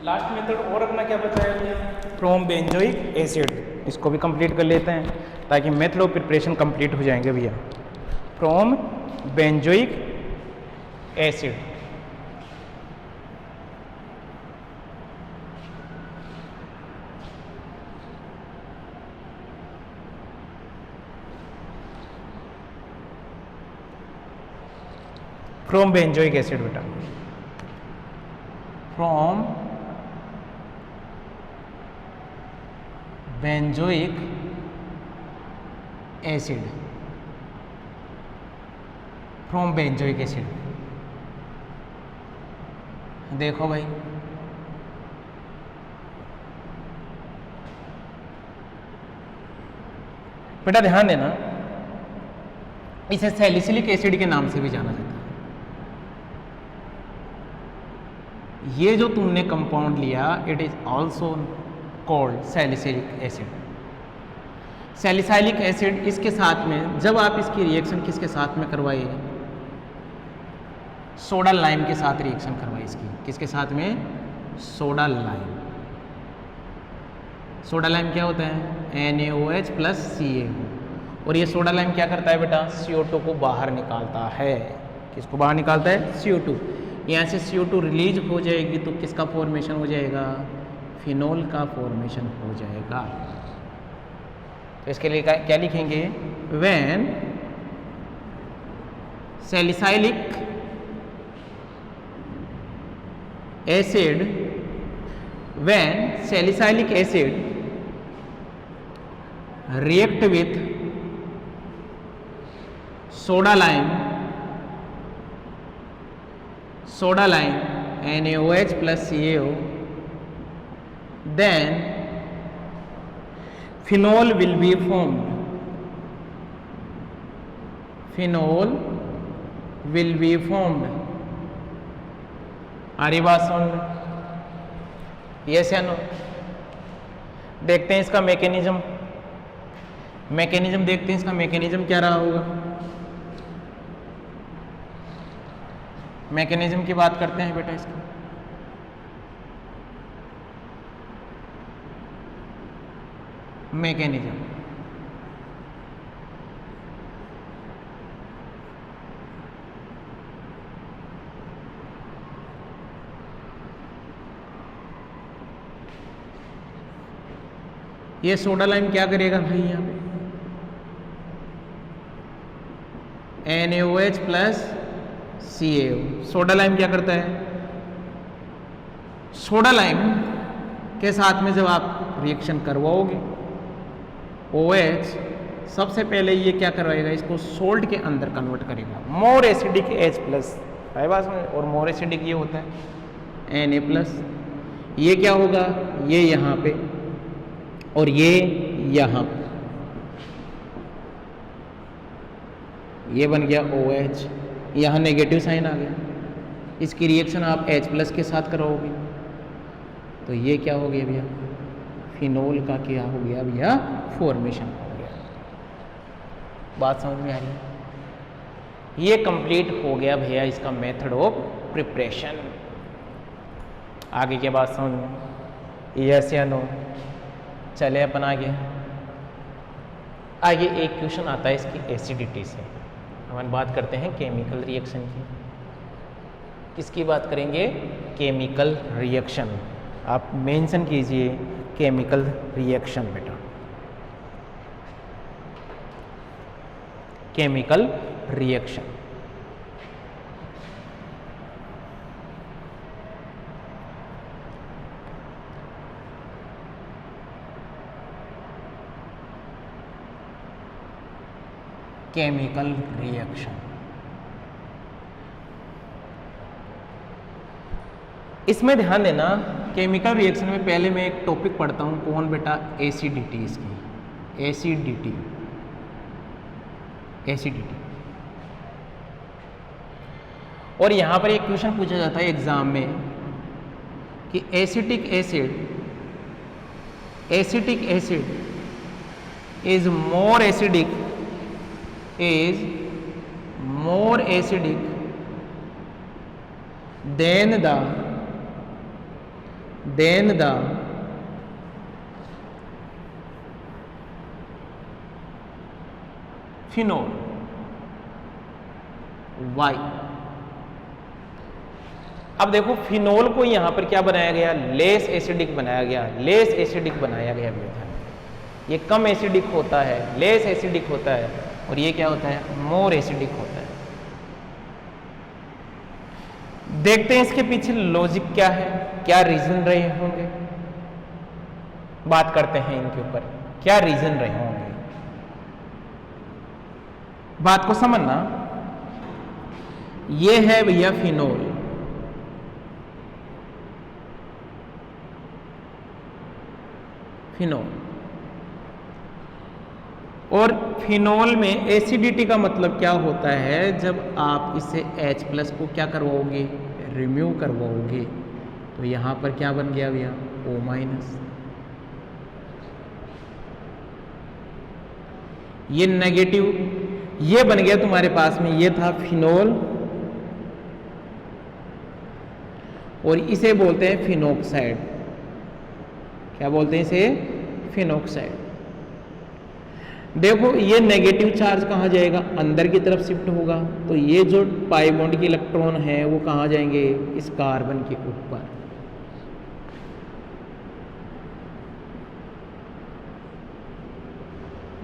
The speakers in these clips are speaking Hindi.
लास्ट मेथड और अपना क्या बचा है भैया, क्रोम बेंजोइक एसिड। इसको भी कंप्लीट कर लेते हैं ताकि मेथड ऑफ प्रिपरेशन कंप्लीट हो जाएंगे भैया। Chrome benzoic acid, chrome benzoic acid बेटा, chrome benzoic acid, chrome benzoic acid. देखो भाई बेटा ध्यान देना, इसे सैलिसिलिक एसिड के नाम से भी जाना जाता है। ये जो तुमने कंपाउंड लिया it is also called salicylic acid. Salicylic acid इसके साथ में, जब आप इसकी रिएक्शन किसके साथ में करवाइए, सोडा लाइम के साथ रिएक्शन करवाइए इसकी। किसके साथ में? Soda lime. सोडा लाइम क्या होता है? NaOH plus CaO। और ये सोडा लाइम क्या करता है बेटा? CO2 को बाहर निकालता है। किसको बाहर निकालता है? CO2। यहाँ से CO2 रिलीज हो जाएगी तो किसका फॉर्मेशन हो जाएगा? फिनोल का फॉर्मेशन हो जाएगा। तो इसके लिए क्या लिखेंगे? When salicylic acid, when salicylic acid react with soda lime NaOH plus CaO, then phenol will be formed. Phenol will be formed. आ रही बात समझ में? यस या नो? देखते हैं इसका मैकेनिज्म देखते हैं इसका मैकेनिज्म क्या रहा होगा। मैकेनिज्म की बात करते हैं बेटा इसका। मैकेनिज्म ये सोडा लाइम क्या करेगा भाई? यहाँ पे NaOH plus CaO। Soda lime क्या करता है? सोडा लाइम के साथ में जब आप रिएक्शन करवाओगे OH, सबसे पहले ये क्या करवाएगा? इसको सोल्ट के अंदर कन्वर्ट करेगा। मोर एसिडिक H प्लस है बात में, और मोर एसिडिक ये होता है Na प्लस। ये क्या होगा? ये यहाँ पे और ये यहाँ पे, ये बन गया OH। यहाँ नेगेटिव साइन आ गया। इसकी रिएक्शन आप H प्लस के साथ कराओगे तो ये क्या हो गया भैया? फिनोल का क्या हो गया भैया? फॉर्मेशन हो गया। बात समझ में आ रही है? ये कंप्लीट हो गया भैया इसका मेथड ऑफ प्रिपरेशन। आगे की बात समझ में? यस या नो? चले अपन आगे एक क्वेश्चन आता है इसकी एसिडिटी से। हम बात करते हैं केमिकल रिएक्शन की। किसकी बात करेंगे? Chemical reaction. आप मेंशन कीजिए केमिकल रिएक्शन बेटा। Chemical reaction chemical reaction. इसमें ध्यान देना, केमिकल रिएक्शन में पहले मैं एक टॉपिक पढ़ता हूं। कौन बेटा? एसिडिटी। इसकी एसिडिटी और यहां पर एक क्वेश्चन पूछा जाता है एग्जाम में कि acetic acid is more acidic than the than the phenol why. अब देखो फिनोल को यहां पर क्या बनाया गया, लेस एसिडिक बनाया गया, लेस एसिडिक बनाया गया बेटा। ये कम एसिडिक होता है, लेस एसिडिक होता है, और ये क्या होता है, मोर एसिडिक होता है। देखते हैं इसके पीछे लॉजिक क्या है, क्या रीजन रहे होंगे, बात करते हैं इनके ऊपर, क्या रीजन रहे होंगे। बात को समझना, ये है भैया फिनोल, फिनोल, और फिनोल में एसिडिटी का मतलब क्या होता है, जब आप इसे H+ को क्या करवाओगे, रिम्यूव करवाओगे, तो यहां पर क्या बन गया भैया, O-। ये नेगेटिव, ये बन गया तुम्हारे पास में, ये था फिनोल, और इसे बोलते हैं फिनोक्साइड। क्या बोलते हैं इसे, फिनोक्साइड। देखो ये नेगेटिव चार्ज कहाँ जाएगा, अंदर की तरफ शिफ्ट होगा, तो ये जो पाई बॉन्ड के इलेक्ट्रॉन है वो कहाँ जाएंगे, इस कार्बन के ऊपर।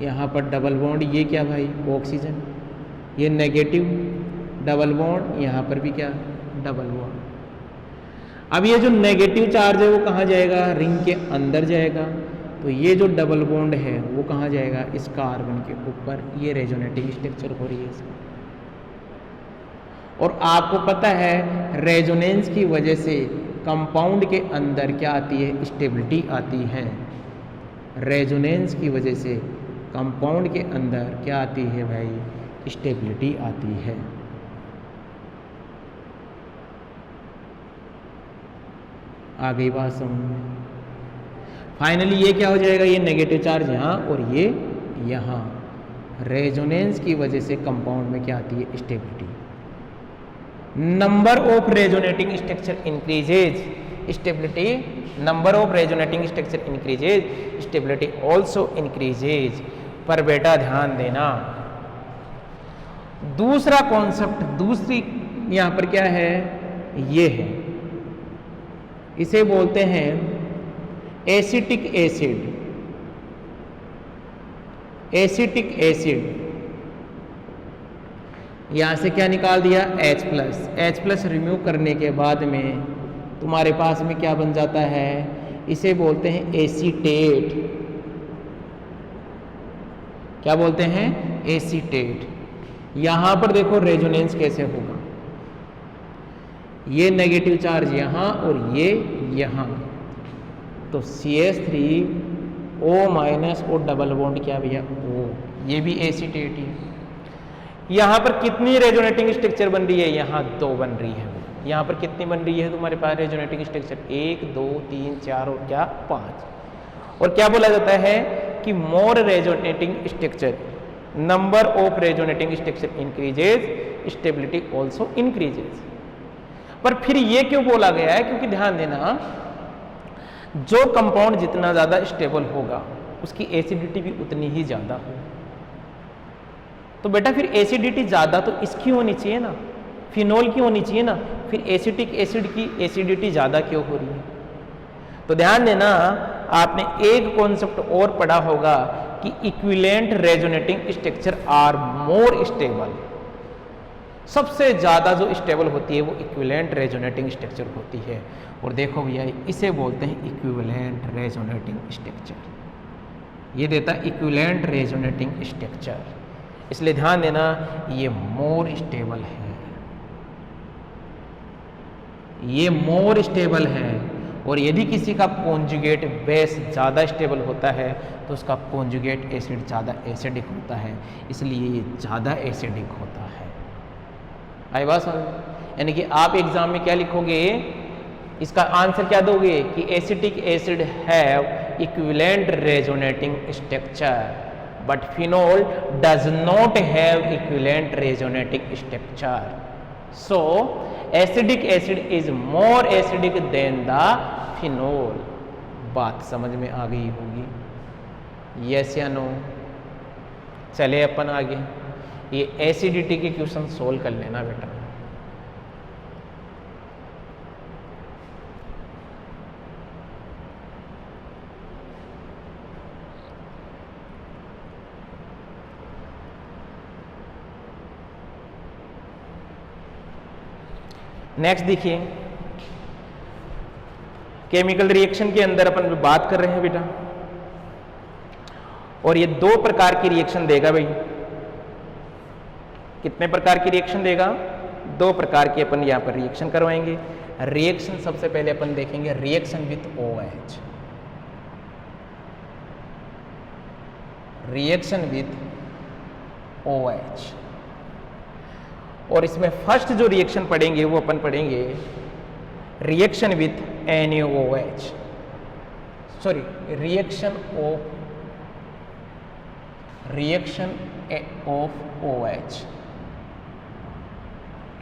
यहाँ पर डबल बॉन्ड, ये क्या भाई, ऑक्सीजन, ये नेगेटिव डबल बॉन्ड, यहाँ पर भी क्या, डबल बॉन्ड। अब ये जो नेगेटिव चार्ज है वो कहाँ जाएगा, रिंग के अंदर जाएगा, तो ये जो डबल बॉन्ड है वो कहाँ जाएगा, इस कार्बन के ऊपर। ये रेजोनेटिंग स्ट्रक्चर हो रही है इसमें। और आपको पता है रेजोनेंस की वजह से कंपाउंड के अंदर क्या आती है, स्टेबिलिटी आती है। रेजोनेंस की वजह से कंपाउंड के अंदर क्या आती है भाई, स्टेबिलिटी आती है। आ गई बात समझ में। फाइनली ये क्या हो जाएगा, ये नेगेटिव चार्ज यहाँ और ये यहाँ, रेजोनेंस की वजह से कंपाउंड में क्या आती है, stability. Number of resonating structure increases, stability, number of resonating structure increases, stability also increases. पर बेटा ध्यान देना, दूसरा कॉन्सेप्ट, दूसरी यहां पर क्या है, ये है, इसे बोलते हैं एसिटिक एसिड। एसिटिक एसिड, यहां से क्या निकाल दिया, H+ रिमूव करने के बाद में तुम्हारे पास में क्या बन जाता है, इसे बोलते हैं एसीटेट। क्या बोलते हैं, एसीटेट। यहां पर देखो रेजोनेंस कैसे होगा, ये नेगेटिव चार्ज यहां और ये यहां, तो CH3O- और डबल बॉन्ड क्या भैया, O, ये भी एसीटेट है। यहां पर कितनी रेजोनेटिंग स्ट्रक्चर बन रही है, यहां 2 बन रही है। यहां पर कितनी बन रही है तुम्हारे पास रेजोनेटिंग स्ट्रक्चर, 1 2 3 4 और क्या 5। और क्या बोला जाता है कि more resonating structure, number of resonating structure increases, stability also increases. पर फिर ये क्यों बोला गया है, क्योंकि ध्यान देना, जो कंपाउंड जितना ज्यादा स्टेबल होगा उसकी एसिडिटी भी उतनी ही ज्यादा हो। तो बेटा फिर एसिडिटी ज्यादा तो इसकी होनी चाहिए ना, फिनोल की होनी चाहिए ना, फिर एसिटिक एसिड की एसिडिटी ज्यादा क्यों हो रही है। तो ध्यान देना, आपने एक कॉन्सेप्ट और पढ़ा होगा कि equivalent resonating structure are more stable. सबसे ज्यादा जो स्टेबल होती है वो इक्विवेलेंट रेजोनेटिंग स्ट्रक्चर होती है। और देखो भैया, इसे बोलते हैं इक्विवेलेंट रेजोनेटिंग स्ट्रक्चर। ये देता है इक्विवेलेंट रेजोनेटिंग स्ट्रक्चर, इसलिए ध्यान देना ये मोर स्टेबल है, ये मोर स्टेबल है। और यदि किसी का कॉन्जुगेट बेस ज़्यादा स्टेबल होता है तो उसका कॉन्जुगेट एसिड ज़्यादा एसिडिक होता है, इसलिए ये ज़्यादा एसिडिक होता है। आई बात समझ, यानी कि आप एग्जाम में क्या लिखोगे, इसका आंसर क्या दोगे कि acetic acid have equivalent resonating structure but phenol does not have equivalent resonating structure. So acidic acid is more acidic then the phenol. बात समझ में आ गई होगी, यस या नो? चले अपन आगे, ये एसिडिटी के क्वेश्चन सोल्व कर लेना बेटा। नेक्स्ट देखिए, केमिकल रिएक्शन के अंदर अपन बात कर रहे हैं बेटा, और ये दो प्रकार की रिएक्शन देगा भाई। कितने प्रकार की रिएक्शन देगा? दो प्रकार की अपन यहां पर रिएक्शन करवाएंगे। रिएक्शन सबसे पहले अपन देखेंगे reaction with OH, reaction with OH। और इसमें फर्स्ट जो रिएक्शन पढ़ेंगे वो अपन पढ़ेंगे reaction with NaOH, sorry reaction of OH,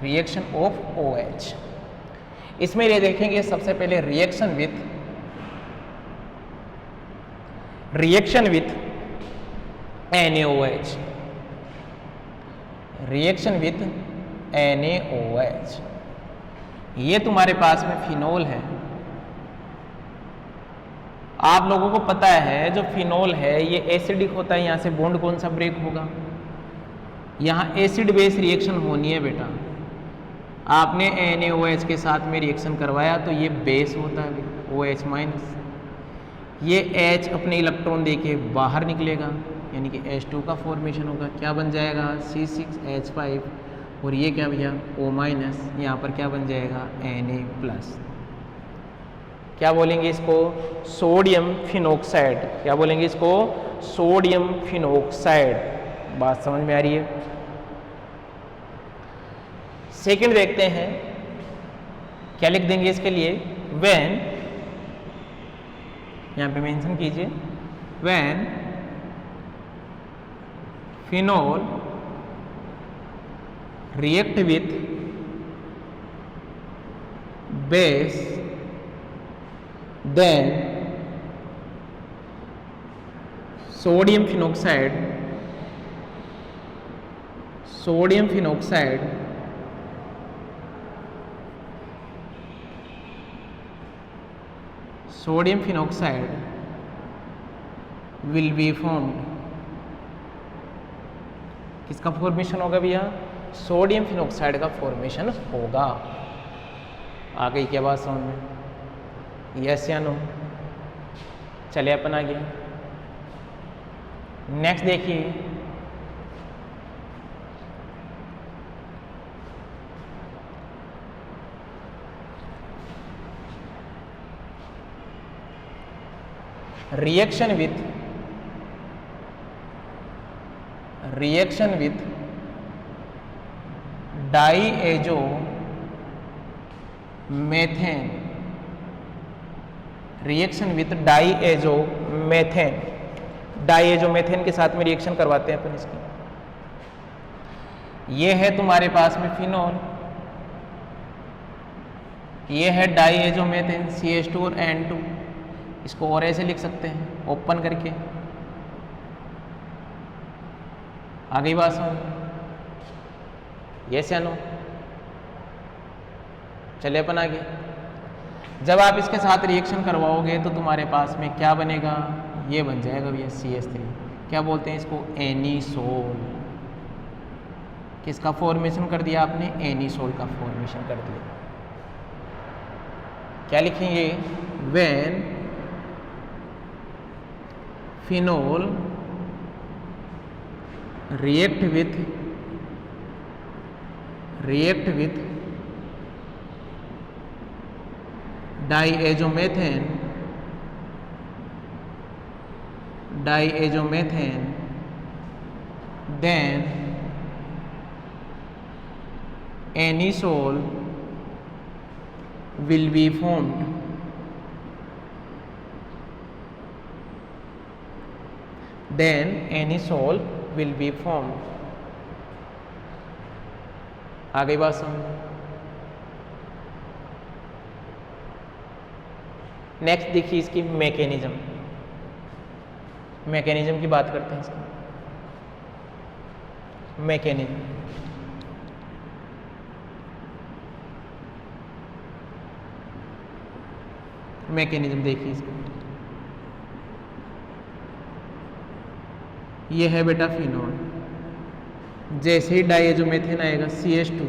reaction of OH। इसमें ये देखेंगे सबसे पहले reaction with NaOH, reaction with NaOH। ये तुम्हारे पास में फिनोल है। आप लोगों को पता है जो फिनोल है ये एसिडिक होता है। यहां से बॉन्ड कौन सा ब्रेक होगा? यहां एसिड बेस रिएक्शन होनी है बेटा। आपने NaOH के साथ में रिएक्शन करवाया तो ये बेस होता है OH माइनस, ये H अपने इलेक्ट्रॉन देके बाहर निकलेगा, यानी कि H2 का फॉर्मेशन होगा। क्या बन जाएगा? C6H5, और ये क्या भैया? O minus. यहाँ पर क्या बन जाएगा? Na plus. क्या बोलेंगे इसको? Sodium phenoxide. क्या बोलेंगे इसको? Sodium phenoxide. बात समझ में आ रही है? सेकंड देखते हैं, क्या लिख देंगे इसके लिए? व्हेन, यहां पे मेंशन कीजिए, when phenol react with base then sodium phenoxide will be formed। किसका फॉर्मेशन होगा भैया? सोडियम फिनोक्साइड का फॉर्मेशन होगा। आ गई क्या बात समझ में? यस या नो? चले अपन आगे। नेक्स्ट देखिए, reaction with diazomethane, reaction with diazomethane. Diazomethane के साथ में रिएक्शन करवाते हैं अपन इसकी। ये है तुम्हारे पास में फिनोल, ये है डाईएजो मेथेन CH2 और N2। इसको और ऐसे लिख सकते हैं, ओपन करके। आ गई बात समझ? यस या नो? चले अपन आगे। जब आप इसके साथ रिएक्शन करवाओगे तो तुम्हारे पास में क्या बनेगा? ये बन जाएगा भैया CH3। क्या बोलते हैं इसको? एनीसोल। किसका फॉर्मेशन कर दिया आपने? एनीसोल का फॉर्मेशन कर दिया। क्या लिखेंगे? When phenol react with diazomethane then anisole will be formed। then anisole will be formed। आ गई बात समझ? नेक्स्ट देखिए इसकी मैकेनिज्म की बात करते हैं इसकी। मैकेनिज्म देखिए इसका, ये है बेटा फिनोल। जैसे ही डाइएज़ोमेथेन आएगा CH2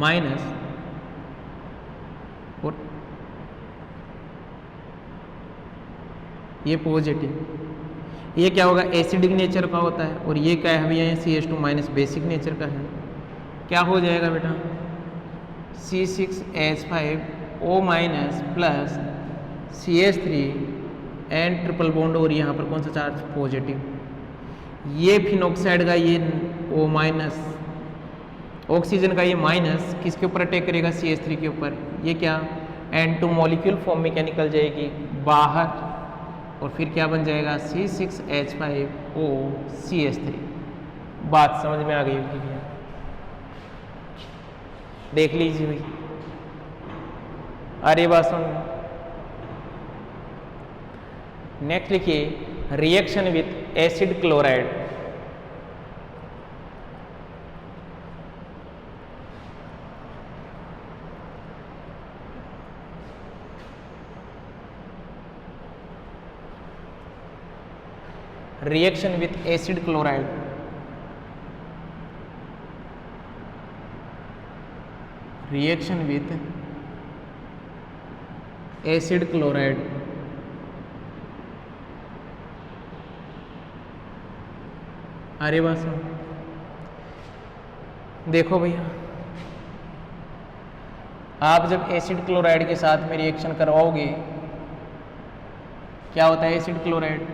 माइनस, और ये पॉजिटिव, ये क्या होगा एसिडिक नेचर का होता है, और ये क्या है भैया CH2 माइनस बेसिक नेचर का है। क्या हो जाएगा बेटा C6H5O minus plus CH3 and triple bond, और यहाँ पर कौन सा चार्ज पॉजिटिव। ये फिनॉक्साइड का ये O माइनस, ऑक्सीजन का ये माइनस किसके ऊपर अटैक करेगा CH3 के ऊपर, ये क्या N2 मॉलिक्यूल फॉर्म में क्या निकल जाएगी बाहर, और फिर क्या बन जाएगा C6H5O CH3। बात समझ में आ गई होगी भैया, देख लीजिए भाई, अरे बात समझ। नेक्स्ट लिखिए reaction with acid chloride. Reaction with acid chloride, reaction with acid chloride. अरे बस देखो भैया, आप जब एसिड क्लोराइड के साथ में रिएक्शन करवाओगे, क्या होता है एसिड क्लोराइड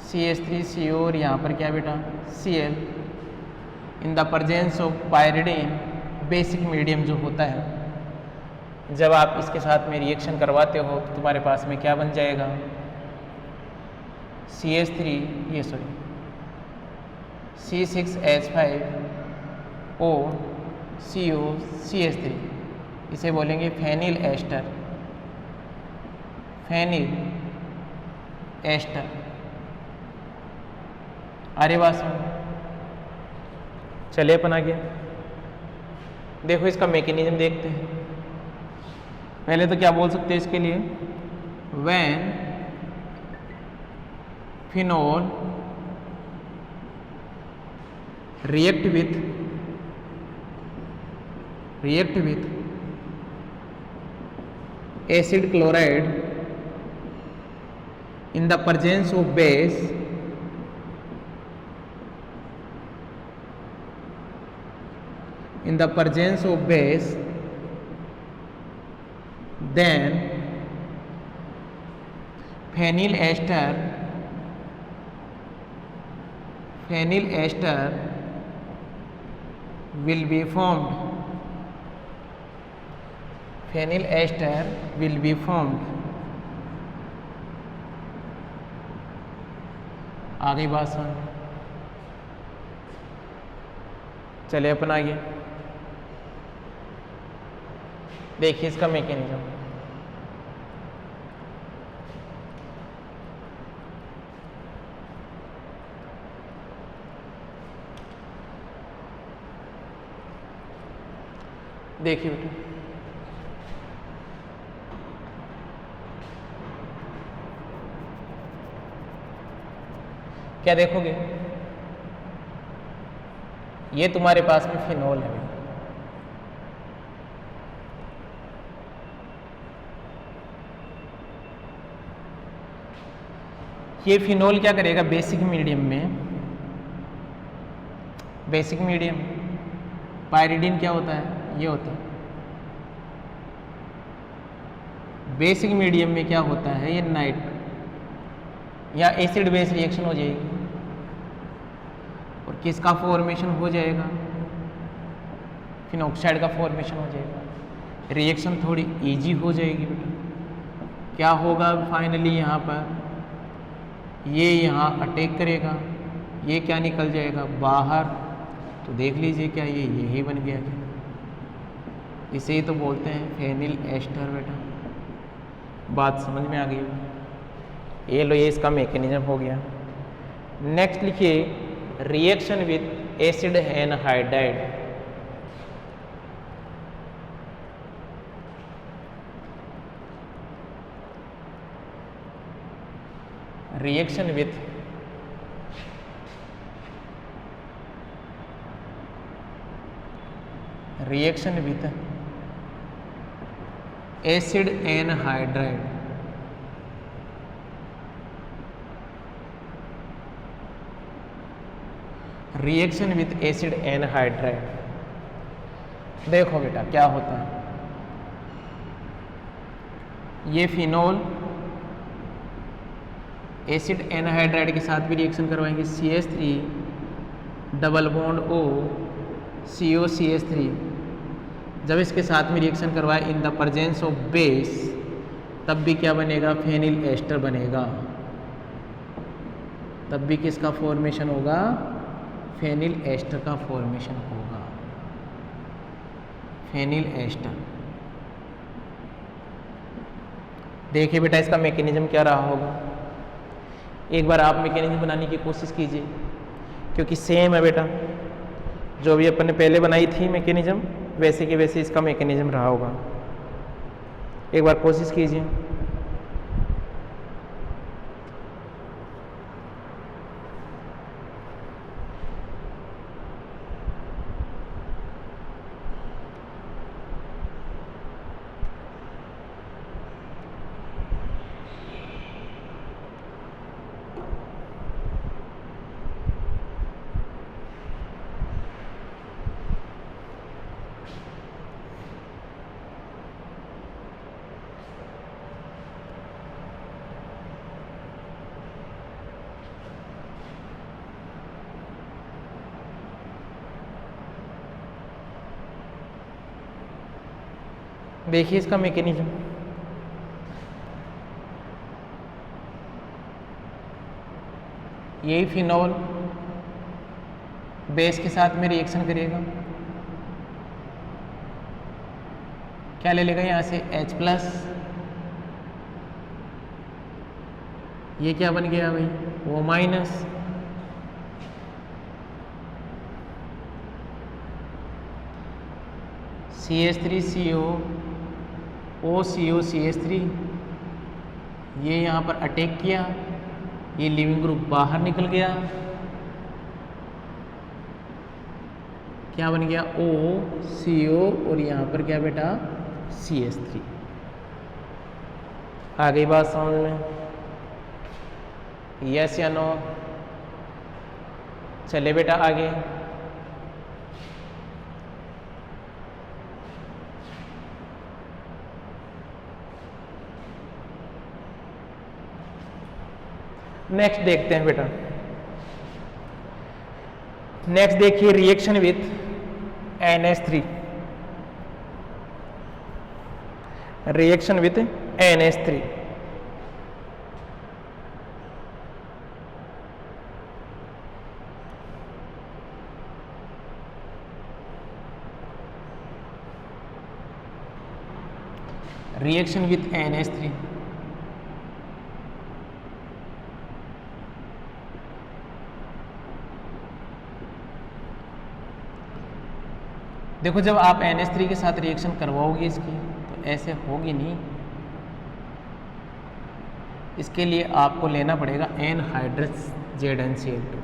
CH3CO, और यहाँ पर क्या बेटा Cl, in the presence of pyridine basic medium जो होता है, जब आप इसके साथ में रिएक्शन करवाते हो तो तुम्हारे पास में क्या बन जाएगा C6H5O CO CH3, इसे बोलेंगे फेनिल एस्टर, फेनिल एस्टर। अरे बात सुन, चलिए अपन आगे देखो इसका मैकेनिज्म देखते हैं। पहले तो क्या बोल सकते हैं इसके लिए, when phenol react with acid chloride in the presence of base, then phenyl ester will be formed, phenyl ester will be formed। आगे बात सुन, चलिए अपन आगे देखिए इसका मैकेनिज्म। देखिए बेटा, क्या देखोगे, ये तुम्हारे पास में फिनोल है बेटा, ये फिनोल क्या करेगा बेसिक मीडियम पायरिडीन क्या होता है, ये होता है बेसिक मीडियम में क्या होता है, ये नाइट या एसिड बेस रिएक्शन हो जाएगी, और किसका फॉर्मेशन हो जाएगा, फिनॉक्साइड का फॉर्मेशन हो जाएगा। रिएक्शन थोड़ी इजी हो जाएगी बेटा। क्या होगा फाइनली, यहाँ पर ये यहाँ अटैक करेगा, ये क्या निकल जाएगा बाहर, तो देख लीजिए क्या ये यही बन गया क्या, इसे ही तो बोलते हैं फेनिल एस्टर बेटा। बात समझ में आ गई होगी। ये लो, ये इसका मैकेनिज्म हो गया। नेक्स्ट लिखिए reaction with acid anhydride. Reaction with acid anhydride. Reaction with acid anhydride. देखो बेटा क्या होता है, ये फिनोल एसिड एनहाइड्राइड के साथ भी रिएक्शन करवाएंगे, CH3 double bond O COCH3। जब इसके साथ में रिएक्शन करवाए in the presence of base, तब भी क्या बनेगा, फेनिल एस्टर बनेगा। तब भी किसका फॉर्मेशन होगा, फेनिल एस्टर का फॉर्मेशन होगा, फेनिल एस्टर। देखिए बेटा इसका मैकेनिज्म क्या रहा होगा, एक बार आप मैकेनिज्म बनाने की कोशिश कीजिए, क्योंकि सेम है बेटा, जो भी अपन ने पहले बनाई थी मैकेनिज्म वैसे के वैसे इसका मैकेनिज्म रहा होगा। एक बार कोशिश कीजिए। देखिए इसका मैकेनिज्म, यही फिनोल बेस के साथ में रिएक्शन करेगा, क्या ले लेगा यहाँ से H+, ये क्या बन गया भाई, O-, CH3CO OCOCH3, ये यहाँ पर अटैक किया, ये लिविंग ग्रुप बाहर निकल गया, क्या बन गया OCO, और यहाँ पर क्या बेटा CH3। आ गई बात समझ में, यस या नो? चले बेटा आगे। नेक्स्ट देखते हैं बेटा, नेक्स्ट देखिए reaction with NH3। Reaction with NH3, reaction with NH3। देखो जब आप NH3 के साथ रिएक्शन करवाओगे इसकी, तो ऐसे होगी नहीं, इसके लिए आपको लेना पड़ेगा एनहाइड्रस ZnCl2,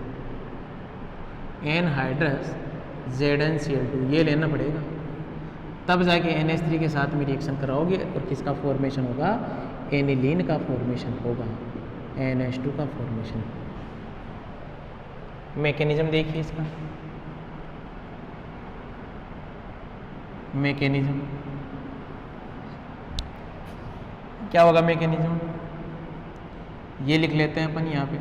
एनहाइड्रस ZnCl2 ये लेना पड़ेगा, तब जाके NH3 के साथ में रिएक्शन कराओगे और किसका फॉर्मेशन होगा, एनिलीन का फॉर्मेशन होगा, NH2 का फॉर्मेशन। मैकेनिज्म देखिए इसका, मैकेनिज्म क्या होगा, मैकेनिज्म ये लिख लेते हैं अपन यहाँ पे,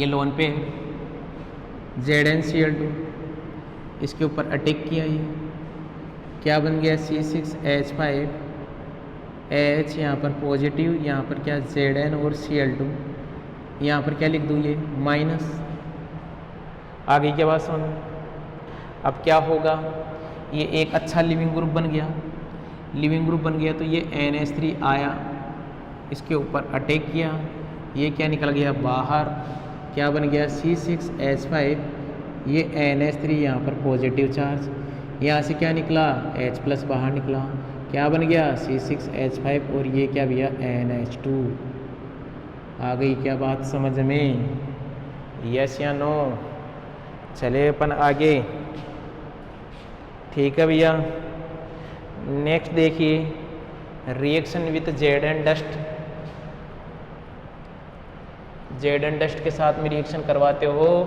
ये लोन पे ZnCl2, इसके ऊपर अटैक किया, ये क्या बन गया C6H5H, यहाँ पर पॉजिटिव, यहाँ पर क्या Zn और Cl2, यहाँ पर क्या लिख दूँ ये माइनस। आगे क्या बात समझ। अब क्या होगा, ये एक अच्छा लिविंग ग्रुप बन गया, लिविंग ग्रुप बन गया, तो ये NH3 आया, इसके ऊपर अटैक किया, ये क्या निकल गया बाहर, क्या बन गया C6H5, ये NH3 यहाँ पर पॉजिटिव चार्ज, यहाँ से क्या निकला H+ बाहर निकला, क्या बन गया C6H5 और ये क्या भैया NH2। आ गई क्या बात समझ में, यस या नो। चले अपन आगे, ठीक है भैया। नेक्स्ट देखिए reaction with Z and dust के साथ में रिएक्शन करवाते हो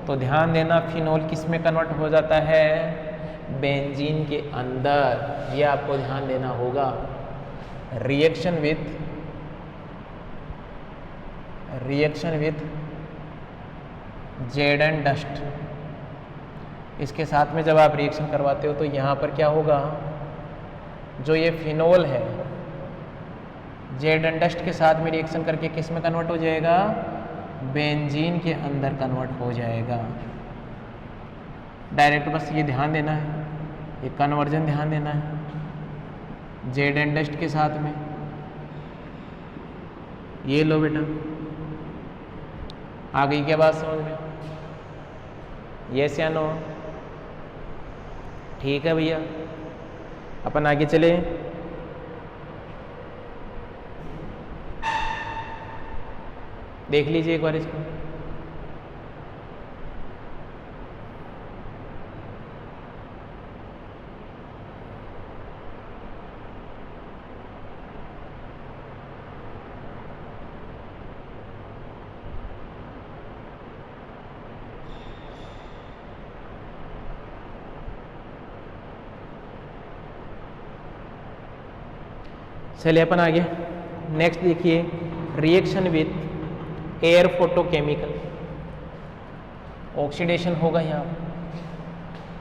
तो ध्यान देना फिनोल किस में कन्वर्ट हो जाता है, बेंजीन के अंदर, ये आपको ध्यान देना होगा। Reaction with Z and dust, इसके साथ में जब आप रिएक्शन करवाते हो तो यहाँ पर क्या होगा, जो ये फिनोल है जेड एंड डस्ट के साथ में रिएक्शन करके किस में कन्वर्ट हो जाएगा, बेंजीन के अंदर कन्वर्ट हो जाएगा। डायरेक्ट बस ये ध्यान देना है, ये कन्वर्जन ध्यान देना है जेड एंड डस्ट के साथ में। ये लो बेटा, आ गई क्या बात समझ में, यस या नो। ठीक है भैया, अपन आगे चले। देख लीजिए एक बार इसको, चलिए अपन आगे। नेक्स्ट देखिए reaction with air photochemical, oxidation होगा यहाँ।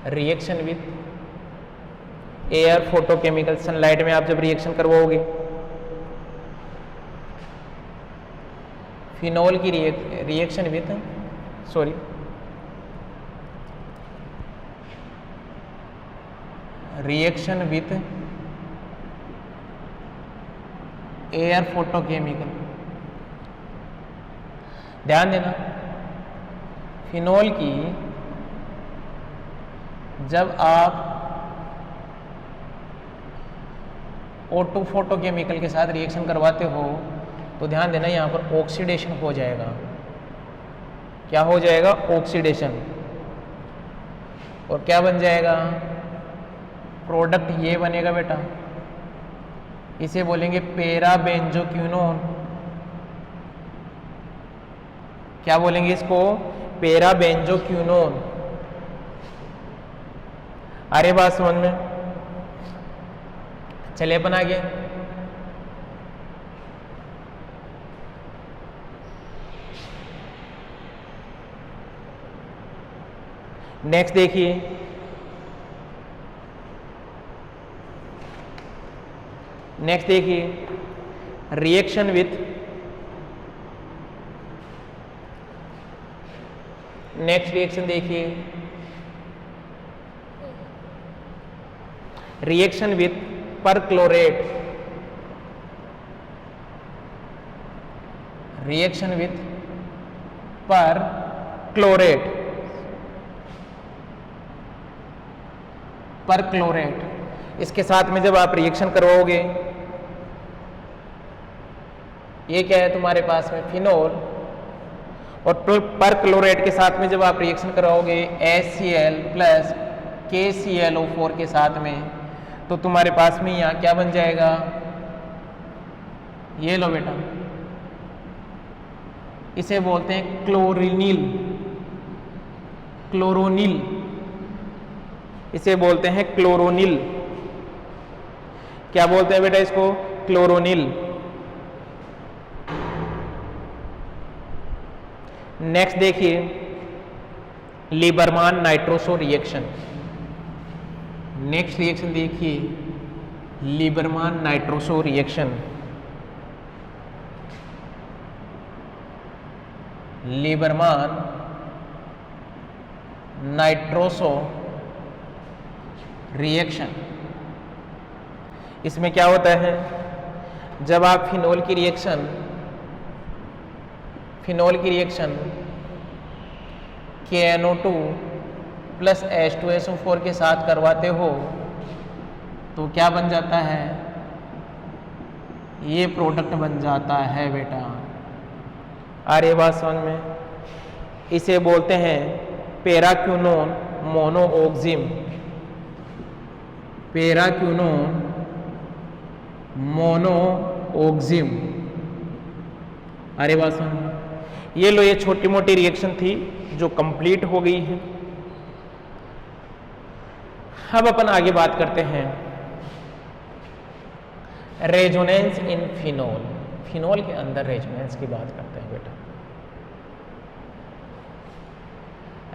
Reaction with air photochemical, sunlight में आप जब रिएक्शन करवाओगे, फिनोल की reaction with reaction with air photochemical, ध्यान देना फिनोल की जब आप O2 फोटोकेमिकल के साथ रिएक्शन करवाते हो तो ध्यान देना यहाँ पर ऑक्सीडेशन हो जाएगा। क्या हो जाएगा, ऑक्सीडेशन, और क्या बन जाएगा, प्रोडक्ट ये बनेगा बेटा, इसे बोलेंगे पैराबेंजोक्विनोन। क्या बोलेंगे इसको, पैराबेंजोक्विनोन। अरे बात समझ में, चलिए अपन आगे। नेक्स्ट देखिए रिएक्शन विथ नेक्स्ट रिएक्शन देखिए reaction with perchlorate, reaction with perchlorate, इसके साथ में जब आप रिएक्शन करवाओगे, ये क्या है तुम्हारे पास में फिनोल, और परक्लोरेट के साथ में जब आप रिएक्शन कराओगे HCl प्लस KClO4 के साथ में, तो तुम्हारे पास में यहाँ क्या बन जाएगा, ये लो बेटा, इसे बोलते हैं क्लोरोनिल, इसे बोलते हैं क्लोरोनिल। क्या बोलते हैं बेटा इसको, क्लोरोनिल। नेक्स्ट देखिए लीबरमान नाइट्रोसो रिएक्शन। नेक्स्ट रिएक्शन देखिए लीबरमान नाइट्रोसो रिएक्शन। लीबरमान नाइट्रोसो रिएक्शन, इसमें क्या होता है, जब आप फिनोल की रिएक्शन KNO2 प्लस H2SO4 के साथ करवाते हो तो क्या बन जाता है, ये प्रोडक्ट बन जाता है बेटा। आ रही बात समझ में? इसे बोलते हैं पैराक्विनोन मोनोऑक्सिम, पैराक्विनोन मोनोऑक्सिम। अरे बात समझ में? ये लो, ये छोटी मोटी रिएक्शन थी जो कंप्लीट हो गई है। अब अपन आगे बात करते हैं रेजोनेंस इन फिनोल। फिनोल के अंदर रेजोनेंस की बात करते हैं बेटा।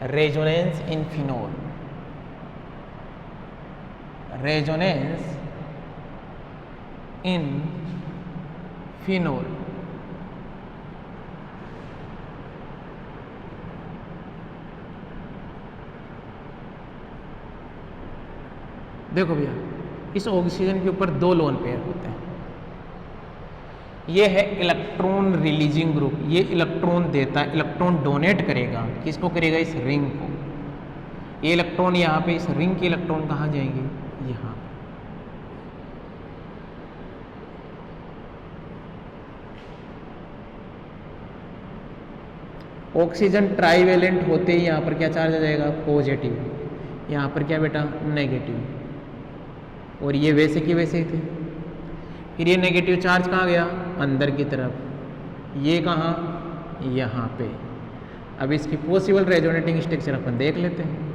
Resonance in phenol, resonance in phenol. देखो भैया, इस ऑक्सीजन के ऊपर 2 लोन पेयर होते हैं। ये है इलेक्ट्रॉन रिलीजिंग ग्रुप, ये इलेक्ट्रॉन देता है, इलेक्ट्रॉन डोनेट करेगा। किसको करेगा? इस रिंग को। ये इलेक्ट्रॉन यहाँ पे, इस रिंग के इलेक्ट्रॉन कहाँ जाएंगे? यहाँ। ऑक्सीजन ट्राईवेलेंट होते ही यहाँ पर क्या चार्ज आ जाएगा? पॉजिटिव। यहाँ पर क्या बेटा? नेगेटिव। और ये वैसे की वैसे ही थे। फिर ये नेगेटिव चार्ज कहाँ गया? अंदर की तरफ। ये कहाँ? यहाँ पे। अब इसकी पॉसिबल रेजोनेटिंग स्ट्रक्चर अपन देख लेते हैं।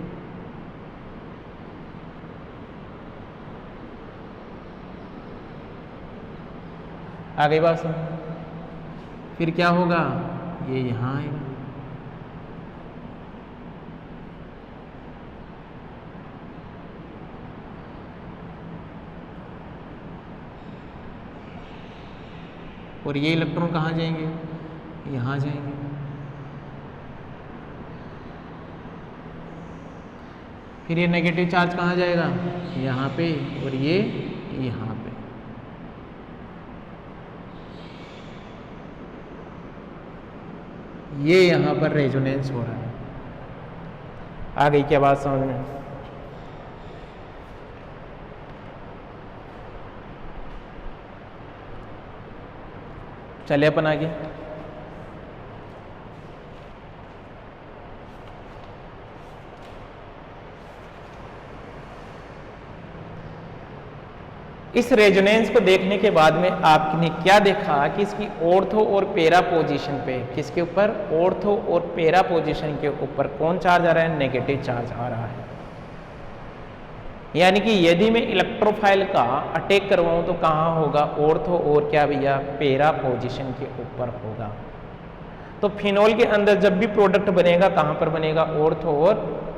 आ गई बात समझ? फिर क्या होगा? ये यहाँ आएगा। और ये इलेक्ट्रॉन कहाँ जाएंगे? यहाँ जाएंगे। फिर ये नेगेटिव चार्ज कहाँ जाएगा? यहाँ पे। और ये यहाँ पे। ये यहाँ पर रेजोनेंस हो रहा है। आ गई क्या बात समझ में? चलिए अपन आगे। इस रेजोनेंस को देखने के बाद में आपने क्या देखा कि इसकी ऑर्थो और पैरा पोजीशन पे, किसके ऊपर? ऑर्थो और पैरा पोजीशन के ऊपर कौन चार्ज आ रहा है? नेगेटिव चार्ज आ रहा है। यानी कि यदि मैं इलेक्ट्रोफाइल का अटैक करवाऊं तो कहाँ होगा? ऑर्थो और क्या भैया? पैरा पोजीशन के ऊपर होगा। तो फिनोल के अंदर जब भी प्रोडक्ट बनेगा कहाँ पर बनेगा? ऑर्थो और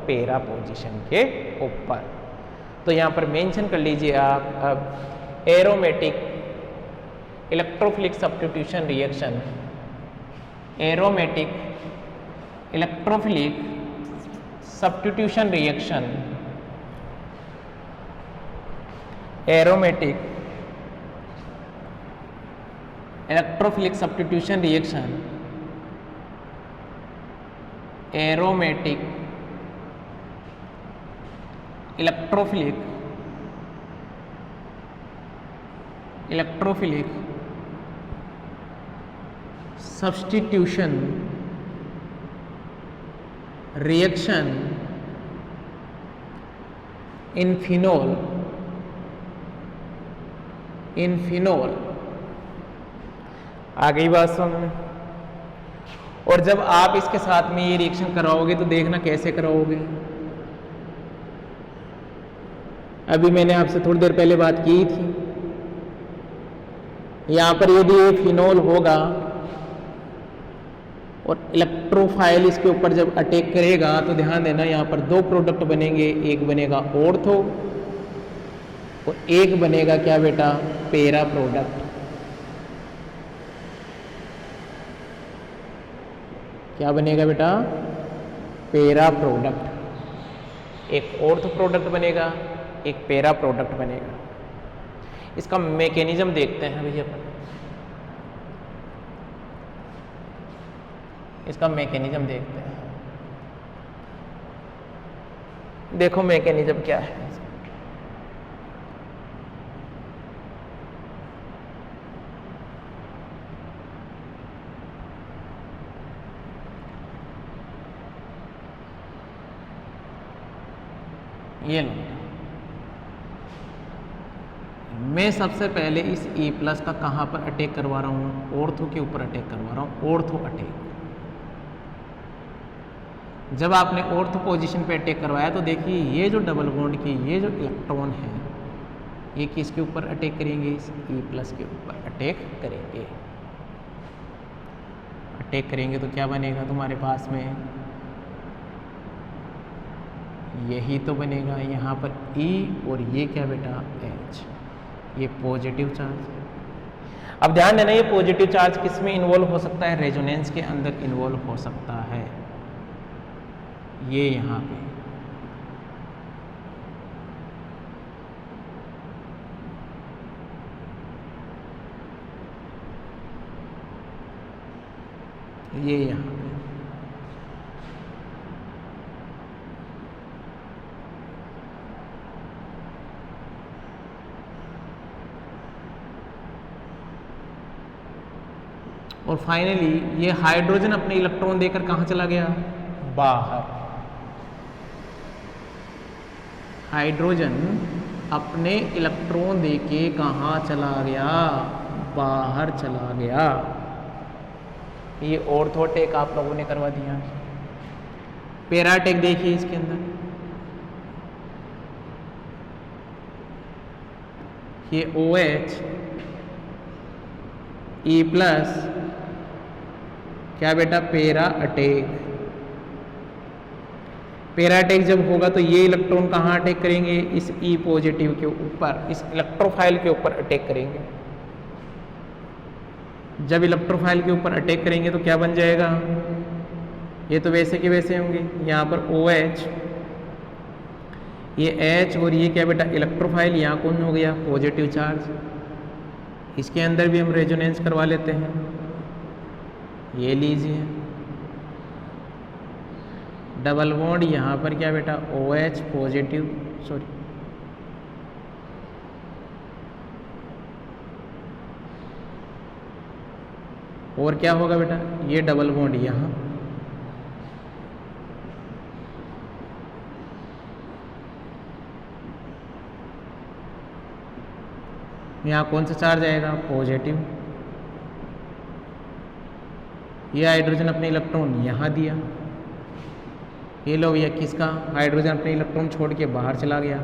पैरा पोजीशन के ऊपर। तो यहाँ पर मेंशन कर लीजिए आप, अब aromatic electrophilic substitution reaction, aromatic electrophilic substitution reaction, aromatic electrophilic substitution reaction, aromatic electrophilic substitution reaction in phenol. आ गई बात समझ में? और जब आप इसके साथ में ये रिएक्शन कराओगे तो देखना कैसे कराओगे। अभी मैंने आपसे थोड़ी देर पहले बात की थी, यहाँ पर यदि ये फिनोल होगा और इलेक्ट्रोफाइल इसके ऊपर जब अटैक करेगा तो ध्यान देना यहाँ पर 2 प्रोडक्ट बनेंगे, एक बनेगा ऑर्थो और एक बनेगा क्या बेटा? Para product. क्या बनेगा बेटा? Para product. एक ऑर्थो प्रोडक्ट बनेगा, एक पैरा प्रोडक्ट बनेगा। इसका मैकेनिज्म देखते हैं भैया अपन। इसका मैकेनिज्म देखते हैं। देखो मैकेनिज्म क्या है। ये लो, मैं सबसे पहले इस E प्लस का कहाँ पर अटैक करवा रहा हूँ? ऑर्थो के ऊपर अटैक करवा रहा हूँ, ऑर्थो अटैक। जब आपने ऑर्थो पोजीशन पे अटैक करवाया तो देखिए ये जो डबल बॉन्ड की ये जो इलेक्ट्रॉन है ये किसके ऊपर अटैक करेंगे? इस E प्लस के ऊपर अटैक करेंगे। अटैक करेंगे तो क्या बनेगा तुम्हारे पास में? यही तो बनेगा यहाँ पर E और ये क्या बेटा? H। ये पॉजिटिव चार्ज। अब ध्यान देना ये पॉजिटिव चार्ज किस में इन्वॉल्व हो सकता है? रेजोनेंस के अंदर इन्वॉल्व हो सकता है। ये यहाँ पे ये यहाँ पे और फाइनली ये हाइड्रोजन अपने इलेक्ट्रॉन देकर कहाँ चला गया? बाहर। हाइड्रोजन अपने इलेक्ट्रॉन देके कहाँ चला गया? बाहर चला गया। ये ऑर्थो अटैक आप लोगों ने करवा दिया। पैरा अटैक देखिए इसके अंदर, ये OH E प्लस क्या बेटा? Para attack. पैरा अटैक जब होगा तो ये इलेक्ट्रॉन कहाँ अटैक करेंगे? इस E पॉजिटिव के ऊपर, इस इलेक्ट्रोफाइल के ऊपर अटैक करेंगे। जब इलेक्ट्रोफाइल के ऊपर अटैक करेंगे तो क्या बन जाएगा? ये तो वैसे के वैसे होंगे। यहाँ पर OH, ये H और ये क्या बेटा? इलेक्ट्रोफाइल। यहाँ कौन हो गया? Positive charge. इसके अंदर भी हम रेजोनेंस करवा लेते हैं। ये लीजिए डबल बॉन्ड, यहाँ पर क्या बेटा? OH पॉजिटिव, सॉरी और क्या होगा बेटा? ये डबल बॉन्ड यहाँ, यहाँ कौन सा चार्ज आएगा? पॉजिटिव। ये हाइड्रोजन अपने इलेक्ट्रॉन यहाँ दिया। ये लो भैया किसका? हाइड्रोजन अपने इलेक्ट्रॉन छोड़ के बाहर चला गया।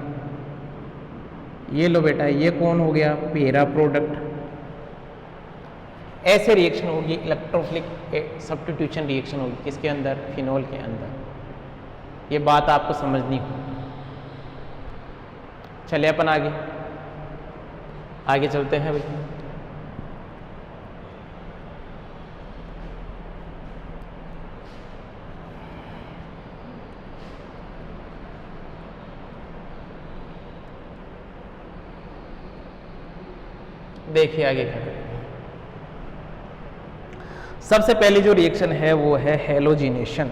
ये लो बेटा, ये कौन हो गया? Para product. ऐसे रिएक्शन होगी, इलेक्ट्रोफिलिक सब्स्टिट्यूशन रिएक्शन होगी किसके अंदर? फिनोल के अंदर। ये बात आपको समझनी हो। चलिए अपन आगे चलते हैं भैया। देखिए आगे क्या करेंगे। सबसे पहली जो रिएक्शन है वो है हैलोजिनेशन।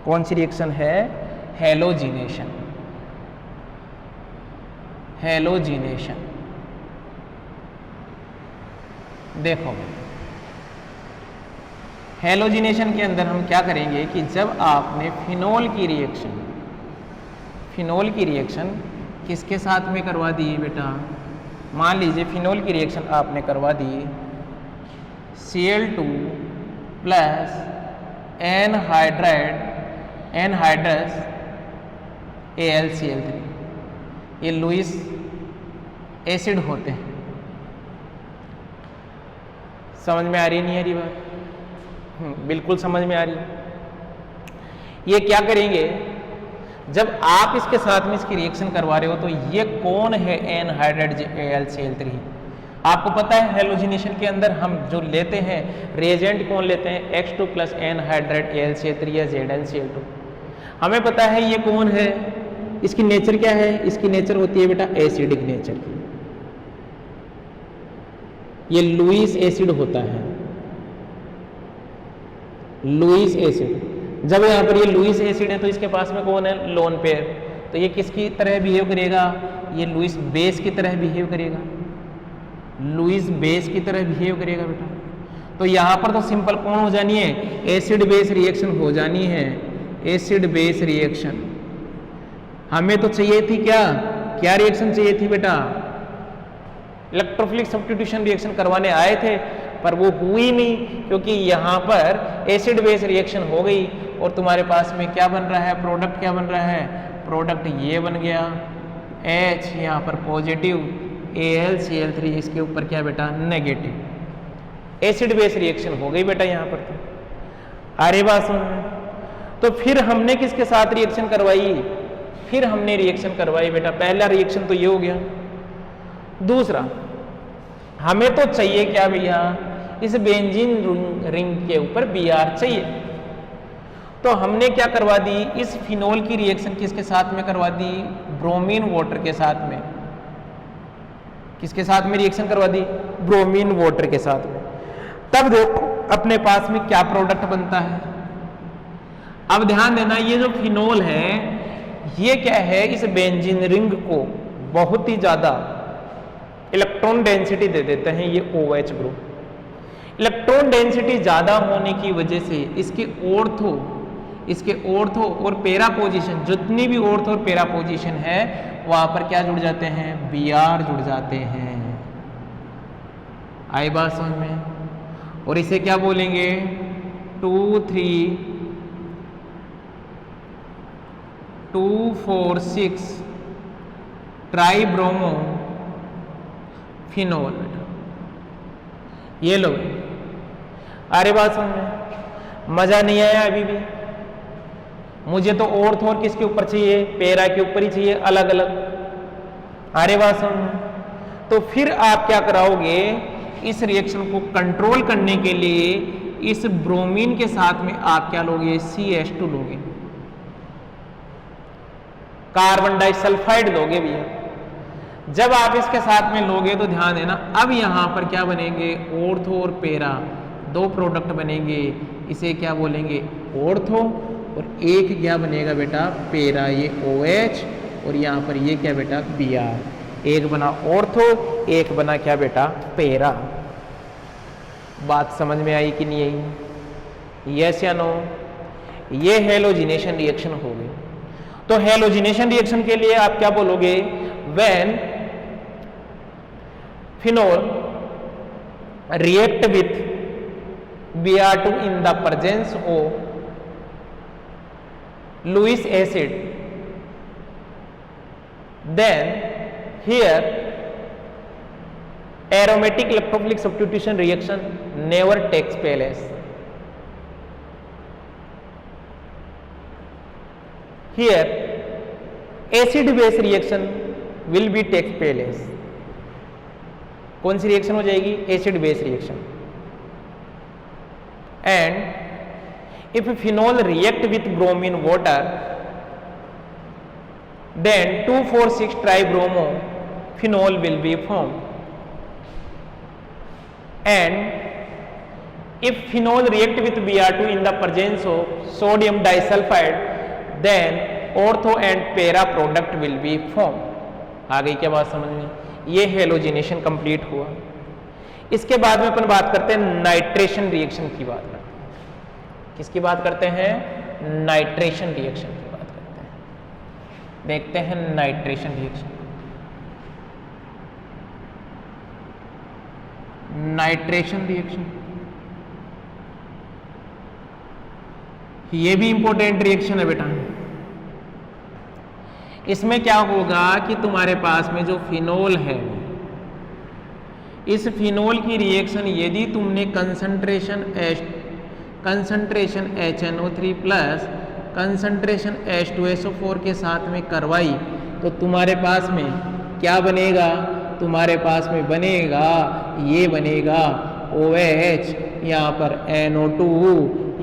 कौन सी रिएक्शन है? हैलोजिनेशन। हैलोजिनेशन देखो, हैलोजिनेशन के अंदर हम क्या करेंगे कि जब आपने फिनोल की रिएक्शन किसके साथ में करवा दी बेटा? मान लीजिए फिनोल की रिएक्शन आपने करवा दी Cl2 प्लस एनहाइड्रस AlCl3। ये लुईस एसिड होते हैं। समझ में आ रही नहीं आ रही बात? बिल्कुल समझ में आ रही है। ये क्या करेंगे? जब आप इसके साथ में इसकी रिएक्शन करवा रहे हो तो ये कौन है? Anhydride AlCl3। आपको पता है हैलोजिनेशन के अंदर हम जो लेते हैं रिएजेंट कौन लेते हैं? X2 प्लस एनहाइड्रेट AlCl3 या ZnCl2। हमें पता है ये कौन है, इसकी नेचर क्या है? इसकी नेचर होती है बेटा एसिडिक नेचर की। ये लुईस एसिड होता है, लुईस एसिड। जब यहाँ पर ये लुईस एसिड है तो इसके पास में कौन है, लोन पेयर, तो ये किसकी तरह बिहेव करेगा, ये लुईस बेस की तरह बिहेव करेगा, लुईस बेस की तरह बिहेव करेगा बेटा। तो यहाँ पर तो सिंपल कौन हो जानी है, एसिड बेस रिएक्शन हो जानी है, एसिड बेस रिएक्शन। हमें तो चाहिए थी क्या, क्या रिएक्शन चाहिए थी बेटा, इलेक्ट्रोफिलिक सब्स्टिट्यूशन रिएक्शन करवाने आए थे, पर वो हुई नहीं, क्योंकि यहाँ पर एसिड बेस रिएक्शन हो गई और तुम्हारे पास में क्या बन रहा है, प्रोडक्ट क्या बन रहा है, प्रोडक्ट ये बन गया H, यहाँ पर पॉजिटिव, AlCl3, इसके ऊपर क्या बेटा, नेगेटिव। एसिड बेस रिएक्शन हो गई बेटा यहाँ पर। तो अरे बात सुन, तो फिर हमने किसके साथ रिएक्शन करवाई, फिर हमने रिएक्शन करवाई बेटा, पहला रिएक्शन तो ये हो गया। दूसरा, हमें तो चाहिए क्या भैया, इस बेंजीन रिंग के ऊपर Br चाहिए, तो हमने क्या करवा दी, इस फिनोल की रिएक्शन किसके साथ में करवा दी, ब्रोमीन वाटर के साथ में। किसके साथ में रिएक्शन करवा दी, ब्रोमीन वाटर के साथ में। तब देखो अपने पास में क्या प्रोडक्ट बनता है। अब ध्यान देना, ये जो फिनोल है ये क्या है, इस बेंजीन रिंग को बहुत ही ज्यादा इलेक्ट्रॉन डेंसिटी दे देते हैं ये OH ग्रुप। इलेक्ट्रॉन डेंसिटी ज्यादा होने की वजह से इसके ऑर्थो और पैरा पोजीशन, जितनी भी ऑर्थो और पैरा पोजीशन है वहां पर क्या जुड़ जाते हैं, Br जुड़ जाते हैं। आई बात समझ में। और इसे क्या बोलेंगे, 2,3,2,4,6 ट्राइब्रोमो फिनोल। ये लो, अरे बात समझ में, मजा नहीं आया अभी भी। मुझे तो ऑर्थो और किसके ऊपर चाहिए, पैरा के ऊपर ही चाहिए, अलग अलग। अरे बात समझ में। तो फिर आप क्या कराओगे, इस रिएक्शन को कंट्रोल करने के लिए इस ब्रोमीन के साथ में आप क्या लोगे, CH2 लोगे, कार्बन डाइसल्फाइड लोगे भैया। जब आप इसके साथ में लोगे तो ध्यान देना, अब यहां पर क्या बनेंगे, ऑर्थो और पैरा, दो प्रोडक्ट बनेंगे। इसे क्या बोलेंगे, ऑर्थो, और एक क्या बनेगा बेटा, पैरा, ये OH, और यहां पर ये क्या बेटा, Br। एक बना ऑर्थो, एक बना क्या बेटा, पैरा। बात समझ में आई कि नहीं आई, यस या नो। ये हेलोजिनेशन रिएक्शन हो गई। तो हेलोजिनेशन रिएक्शन के लिए आप क्या बोलोगे, when phenol react with Br2 in the presence of Lewis acid, then here aromatic electrophilic substitution reaction never takes place. Here acid base reaction will be takes place. कौन सी रिएक्शन हो जाएगी, acid base reaction. And if phenol react with bromine water, then 2,4,6 tribromo phenol will be formed. And if phenol react with Br2 in the presence of sodium disulfide, then ortho and para product will be formed. आ गई क्या बात समझ में। ये हेलोजिनेशन कंप्लीट हुआ। इसके बाद में अपन बात करते हैं नाइट्रेशन रिएक्शन की बात करते हैं। किसकी बात करते हैं, नाइट्रेशन रिएक्शन की बात करते हैं। देखते हैं नाइट्रेशन रिएक्शन। नाइट्रेशन रिएक्शन ये भी इंपॉर्टेंट रिएक्शन है बेटा। इसमें क्या होगा कि तुम्हारे पास में जो फिनोल है, इस फिनोल की रिएक्शन यदि तुमने concentration HNO3 plus concentration H2SO4 के साथ में करवाई तो तुम्हारे पास में क्या बनेगा, तुम्हारे पास में बनेगा, ये बनेगा OH, यहाँ पर NO2,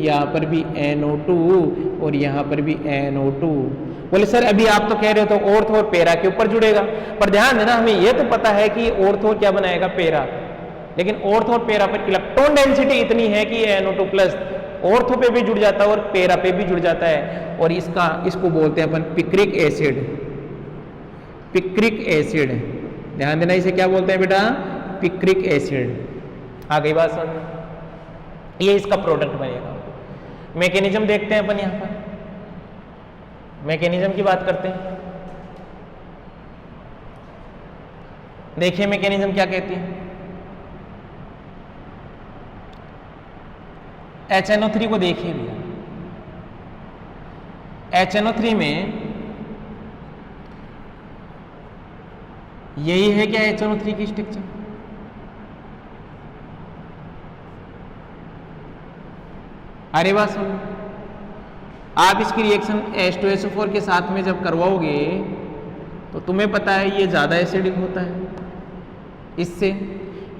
यहाँ पर भी NO2 और यहाँ पर भी NO2। बोले सर अभी आप तो कह रहे हो तो ऑर्थो और पैरा के ऊपर जुड़ेगा, पर ध्यान देना हमें यह तो पता है कि ऑर्थो क्या बनाएगा, पैरा। लेकिन ऑर्थो और पेरा पर इलेक्ट्रॉन डेंसिटी इतनी है कि ये NO2 प्लस ऑर्थो पे भी जुड़ जाता है और पेरा पे भी जुड़ जाता है, और इसको बोलते हैं अपन पिक्रिक एसिड। पिक्रिक एसिड, ध्यान देना, इसे क्या बोलते हैं बेटा? Picric acid. आ गई बात समझ में? ये इसका प्रोडक्ट बनेगा। मैकेनिज्म देखते हैं अपन यहां पर, मैकेनिज्म की बात करते हैं। देखिए मैकेनिज्म क्या कहती है। HNO3 को देखिए भैया, HNO3 में यही है क्या HNO3 की स्ट्रक्चर? अरे बात सुनो, आप इसकी रिएक्शन H2SO4 के साथ में जब करवाओगे तो तुम्हें पता है ये ज़्यादा एसिडिक होता है इससे।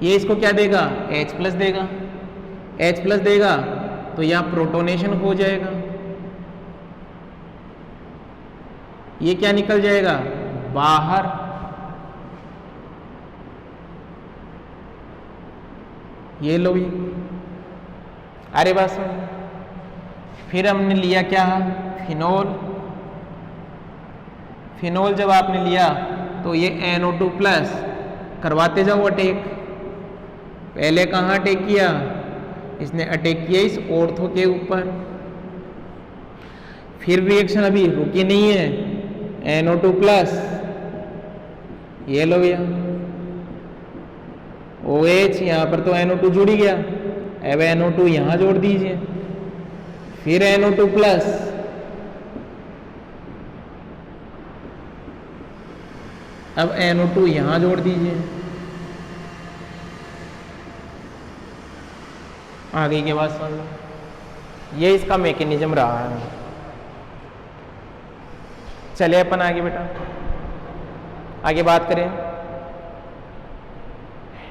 ये इसको क्या देगा? H प्लस देगा। H प्लस देगा तो यहाँ प्रोटोनेशन हो जाएगा, ये क्या निकल जाएगा? बाहर। ये लो ये, अरे बस। फिर हमने लिया क्या? फिनोल। फिनोल जब आपने लिया तो ये NO2 प्लस करवाते जाओ अटैक। पहले कहाँ अटैक किया? इसने अटैक किया इस ऑर्थो के ऊपर। फिर रिएक्शन अभी रुकी नहीं है, NO2 प्लस, ये लो भैया OH, यहाँ पर तो NO2 जुड़ ही गया, अब NO2 यहाँ जोड़ दीजिए, फिर NO2 प्लस, अब NO2 यहाँ जोड़ दीजिए। आगे के बाद समझ लो, ये इसका मैकेनिज्म रहा है। चले अपन आगे बेटा, आगे बात करें।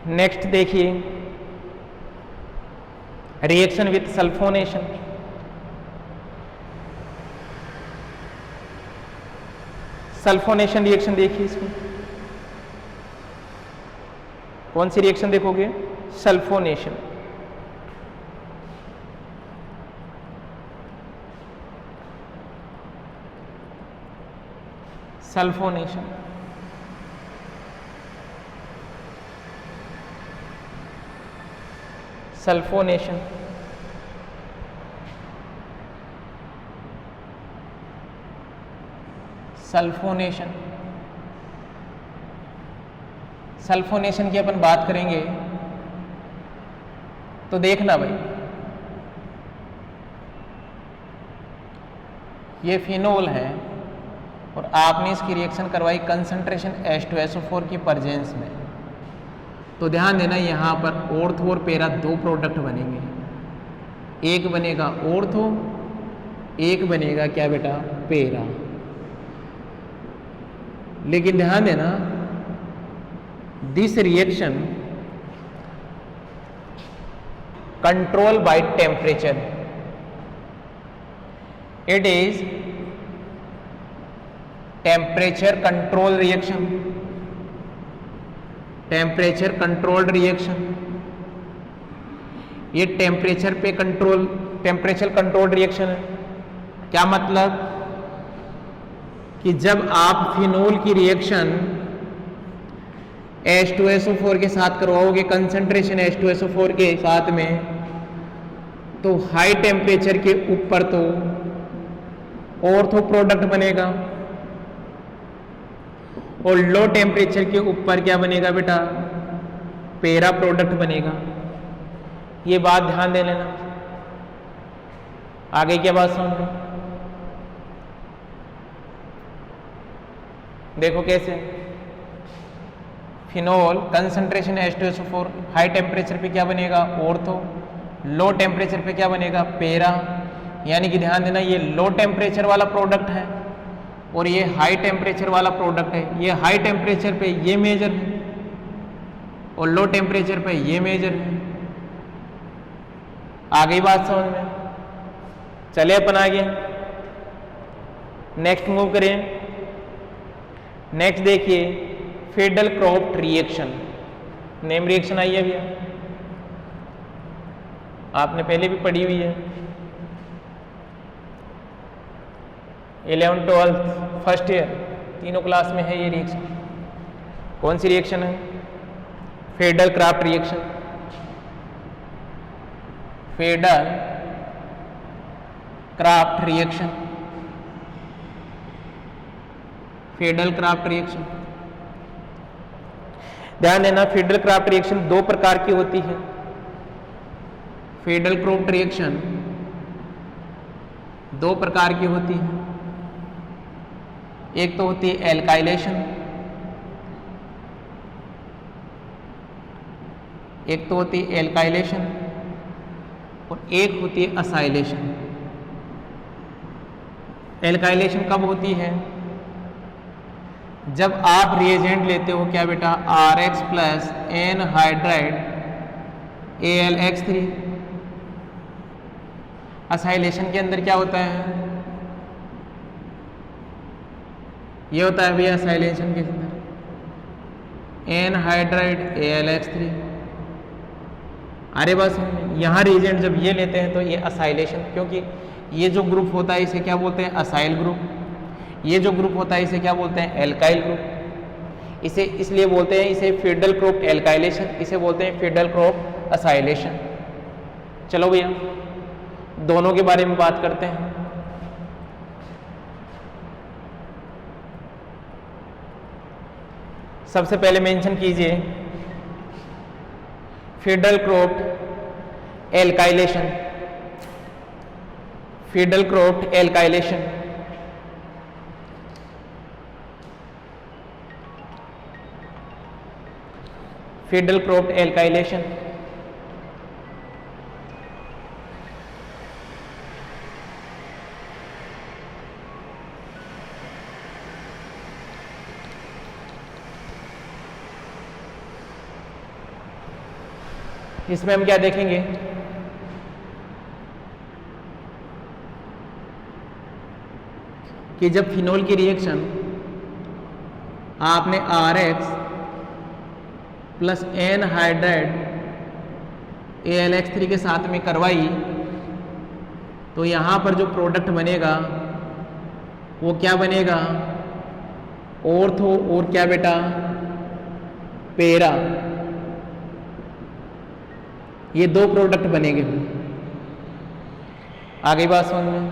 नेक्स्ट देखिए, reaction with sulphonation. Sulphonation reaction देखिए, इसमें कौन सी रिएक्शन देखोगे? Sulphonation. Sulphonation sulphonation sulphonation sulphonation की अपन बात करेंगे तो देखना भाई, ये फिनोल है और आपने इसकी रिएक्शन करवाई कंसंट्रेशन H2SO4 की प्रेजेंस में, तो ध्यान देना यहाँ पर ऑर्थो और पेरा दो प्रोडक्ट बनेंगे। एक बनेगा ऑर्थो, एक बनेगा क्या बेटा? पेरा। लेकिन ध्यान देना, this reaction control by temperature, it is temperature control reaction. Temperature controlled reaction, ये टेम्परेचर कंट्रोल्ड रिएक्शन है। क्या मतलब? कि जब आप फिनोल की रिएक्शन H2SO4 के साथ करवाओगे, कंसंट्रेशन H2SO4 के साथ में, तो हाई टेम्परेचर के ऊपर तो ऑर्थो प्रोडक्ट बनेगा और लो टेम्परेचर के ऊपर क्या बनेगा बेटा? पेरा प्रोडक्ट बनेगा। ये बात ध्यान दे लेना। आगे क्या बात समझ लो, देखो कैसे। Phenol concentration H2SO4, high temperature पे क्या बनेगा? ऑर्थो, लो टेम्परेचर पे क्या बनेगा? पेरा। यानी कि ध्यान देना, ये लो टेम्परेचर वाला प्रोडक्ट है और ये हाई टेम्परेचर वाला प्रोडक्ट है। ये हाई टेम्परेचर पे ये मेजर है और लो टेम्परेचर पे ये मेजर है। आ गई बात समझ में? चले अपन आगे, नेक्स्ट मूव करें। नेक्स्ट देखिए, Friedel Crafts reaction. Name reaction आई है भैया, आपने पहले भी पढ़ी हुई है, 11th 12th फर्स्ट ईयर तीनों क्लास में है ये रिएक्शन। कौन सी रिएक्शन है? फेडल क्राफ्ट रिएक्शन। फेडल क्राफ्ट रिएक्शन, फेडल क्राफ्ट रिएक्शन। ध्यान देना, फेडल क्राफ्ट रिएक्शन दो प्रकार की होती है। फेडल क्राफ्ट रिएक्शन दो प्रकार की होती है। एक तो होती है एल्काइलेशन, एक तो होती है एल्काइलेशन और एक होती है असाइलेशन। एल्काइलेशन कब होती है? जब आप रिएजेंट लेते हो क्या बेटा, RX plus anhydride AlX3। Acylation के अंदर क्या होता है? ये होता है भैया असाइलेशन के अंदर एनहाइड्राइड AlX3। अरे बस यहाँ रिएजेंट जब ये लेते हैं तो ये असाइलेशन, क्योंकि ये जो ग्रुप होता है इसे क्या बोलते हैं? Acyl group. ये जो ग्रुप होता है इसे क्या बोलते हैं? Alkyl group. इसे इसलिए बोलते हैं इसे फेडल क्रॉप एल्काइलेशन, इसे बोलते हैं फेडल क्रॉप असाइलेशन। चलो भैया दोनों के बारे में बात करते हैं। सबसे पहले मेंशन कीजिए फेडल क्रॉप एल्काइलेशन। फेडल क्रॉप एल्काइलेशन फेडल क्रॉप एल्काइलेशन इसमें हम क्या देखेंगे? कि जब फिनोल की रिएक्शन आपने RX प्लस एनहाइड्राइड AlX3 के साथ में करवाई तो यहाँ पर जो प्रोडक्ट बनेगा वो क्या बनेगा? ऑर्थो और क्या बेटा? पेरा। ये दो प्रोडक्ट बनेंगे। आगे बात समझ में?